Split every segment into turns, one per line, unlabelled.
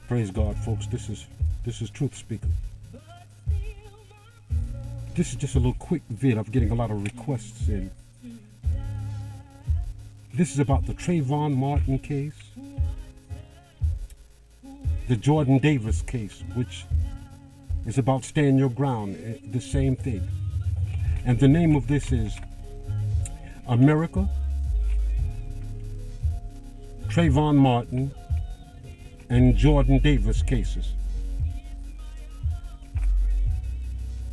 Praise God, folks. This is Truth Speaker. This is just a little quick vid. I'm getting a lot of requests in. This is about the Trayvon Martin case, the Jordan Davis case, which is about stand your ground, the same thing. And the name of this is America, Trayvon Martin, and Jordan Davis cases.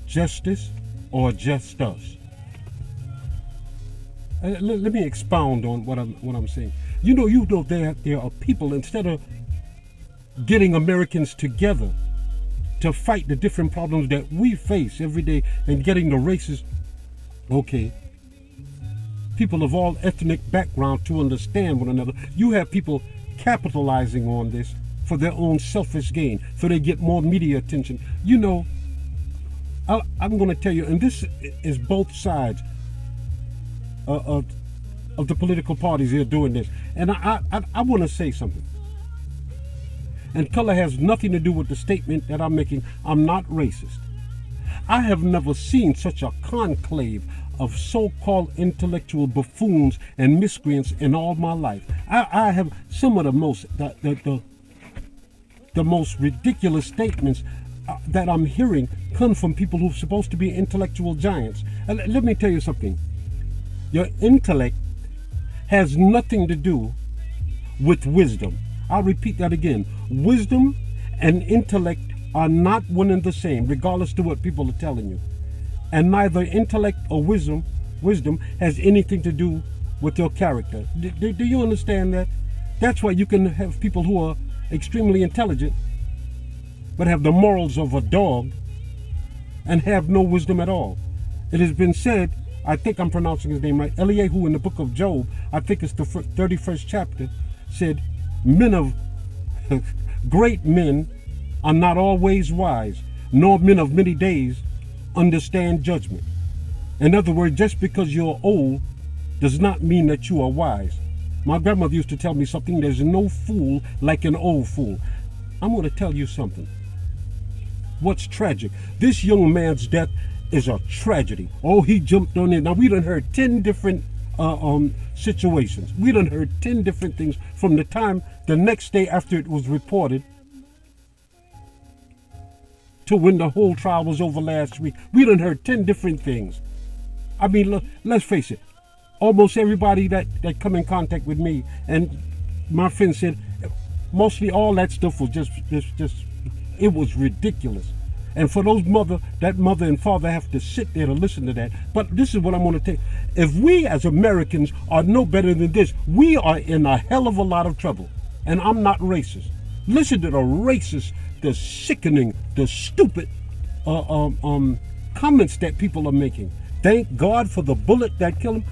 Justice or just us? Let me expound on what I'm saying. You know, there are people, instead of getting Americans together to fight the different problems that we face every day and getting the races, okay, people of all ethnic background to understand one another. You have people capitalizing on this for their own selfish gain, so they get more media attention. You know, I'm going to tell you, and this is both sides of the political parties here doing this. And I want to say something. And color has nothing to do with the statement that I'm making. I'm not racist. I have never seen such a conclave of so-called intellectual buffoons and miscreants in all my life. I have some of the most ridiculous statements that I'm hearing come from people who are supposed to be intellectual giants. And let me tell you something. Your intellect has nothing to do with wisdom. I'll repeat that again. Wisdom and intellect are not one and the same, regardless to what people are telling you. And neither intellect or wisdom has anything to do with your character. Do you understand that? That's why you can have people who are extremely intelligent but have the morals of a dog and have no wisdom at all. It has been said, I think I'm pronouncing his name right, Eliyahu in the book of Job, I think it's the 31st chapter, said, great men are not always wise, nor men of many days understand judgment. In other words, just because you're old does not mean that you are wise. My grandmother used to tell me something, there's no fool like an old fool. I'm going to tell you something. What's tragic? This young man's death is a tragedy. Oh, he jumped on it. Now, we done heard 10 different situations. We done heard 10 different things from the time the next day after it was reported to when the whole trial was over last week. We done heard 10 different things. I mean, look, let's face it. Almost everybody that come in contact with me and my friend said, mostly all that stuff was just it was ridiculous. And for those mother and father have to sit there to listen to that. But this is what I'm going to tell you. If we as Americans are no better than this, we are in a hell of a lot of trouble. And I'm not racist. Listen to the racist, the sickening, the stupid comments that people are making. Thank God for the bullet that killed him.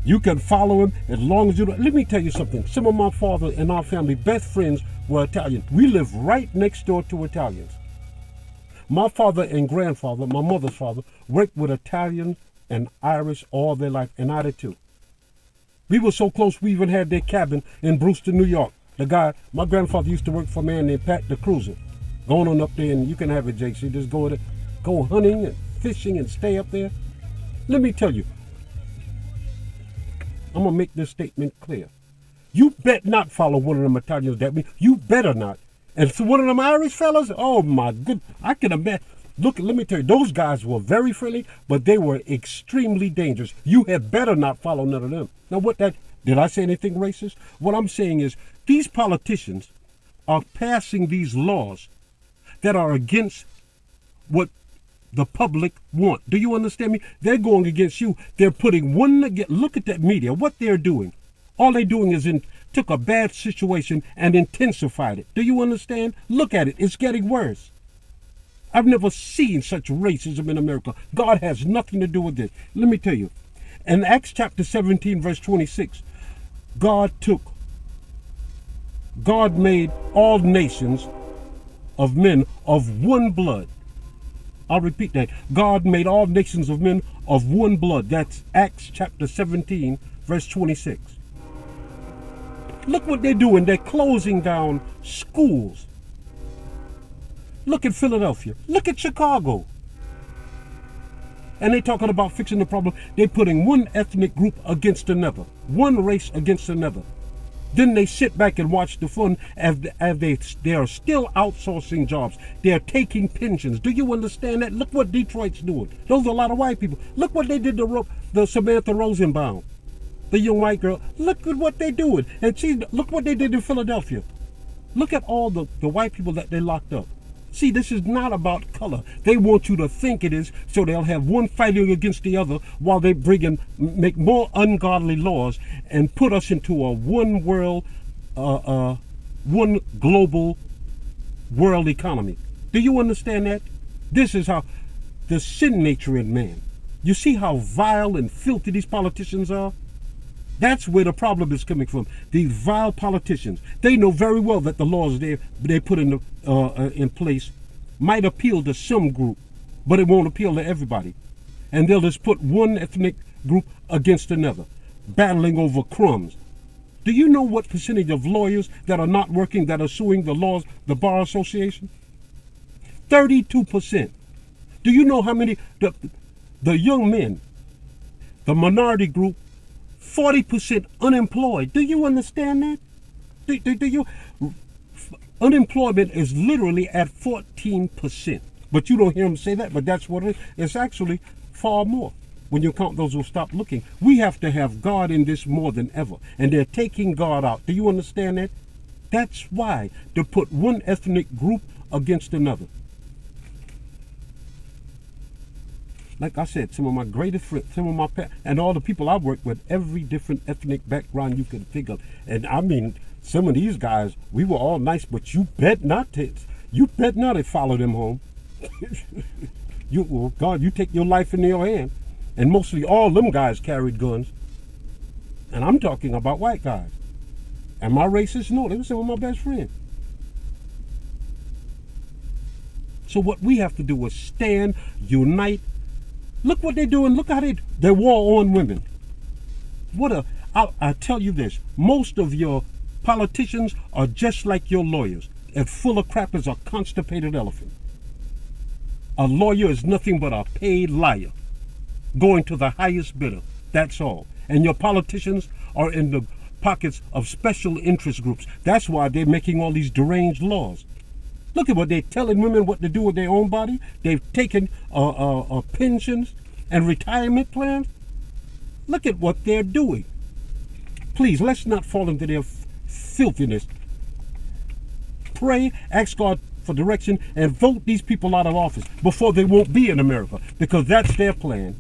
You can follow him as long as you don't. Let me tell you something. Some of my father and our family best friends were Italian. We live right next door to Italians. My father and grandfather, my mother's father, worked with Italian and Irish all their life, and I did too. We were so close, we even had their cabin in Brewster, New York. The guy, my grandfather used to work for a man named Pat the Cruiser. Going on up there, and you can have it, JC. Just go hunting and fishing and stay up there. Let me tell you, I'm going to make this statement clear. You bet not follow one of them Italians that mean. You better not. And so one of them Irish fellas, oh my good, I can imagine. Look, let me tell you, those guys were very friendly, but they were extremely dangerous. You had better not follow none of them. Now did I say anything racist? What I'm saying is these politicians are passing these laws that are against what the public want. Do you understand me? They're going against you. They're putting one against. Look at that media, what they're doing. All they're doing is took a bad situation and intensified it. Do you understand? Look at it. It's getting worse. I've never seen such racism in America. God has nothing to do with this. Let me tell you. In Acts chapter 17, verse 26, God made all nations of men of one blood. I'll repeat that. God made all nations of men of one blood. That's Acts chapter 17, verse 26. Look what they're doing. They're closing down schools. Look at Philadelphia. Look at Chicago. And they're talking about fixing the problem. They're putting one ethnic group against another, one race against another. Then they sit back and watch the fun as they are still outsourcing jobs. They're taking pensions. Do you understand that? Look what Detroit's doing. Those are a lot of white people. Look what they did to the Samantha Rosenbaum, the young white girl. Look at what they're doing. And see, look what they did in Philadelphia. Look at all the white people that they locked up. See, this is not about color. They want you to think it is, so they'll have one fighting against the other while they make more ungodly laws and put us into a one world, one global world economy. Do you understand that? This is how the sin nature in man. You see how vile and filthy these politicians are? That's where the problem is coming from. These vile politicians. They know very well that the laws they put in place might appeal to some group, but it won't appeal to everybody. And they'll just put one ethnic group against another, battling over crumbs. Do you know what percentage of lawyers that are not working that are suing the Bar Association? 32%. Do you know how many, the young men, the minority group, 40% unemployed? Do you understand that? Do you? Unemployment is literally at 14%. But you don't hear them say that, but that's what it is. It's actually far more when you count those who stop looking. We have to have God in this more than ever. And they're taking God out. Do you understand that? That's why, to put one ethnic group against another. Like I said, some of my greatest friends, some of my parents, and all the people I work with, every different ethnic background you can think of. And I mean, some of these guys, we were all nice, but you bet not to follow them home. God, you take your life in your hand. And mostly all them guys carried guns. And I'm talking about white guys. Am I racist? No, they were some of my best friends. So what we have to do is stand, unite. Look what they're doing. Look how they war on women. I tell you this, most of your politicians are just like your lawyers, as full of crap as a constipated elephant. A lawyer is nothing but a paid liar, going to the highest bidder. That's all. And your politicians are in the pockets of special interest groups. That's why they're making all these deranged laws. Look at what they're telling women what to do with their own body. They've taken pensions and retirement plans. Look at what they're doing. Please, let's not fall into their filthiness. Pray, ask God for direction, and vote these people out of office before they won't be in America, because that's their plan.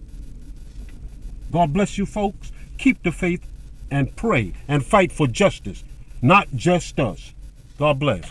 God bless you, folks. Keep the faith and pray and fight for justice, not just us. God bless.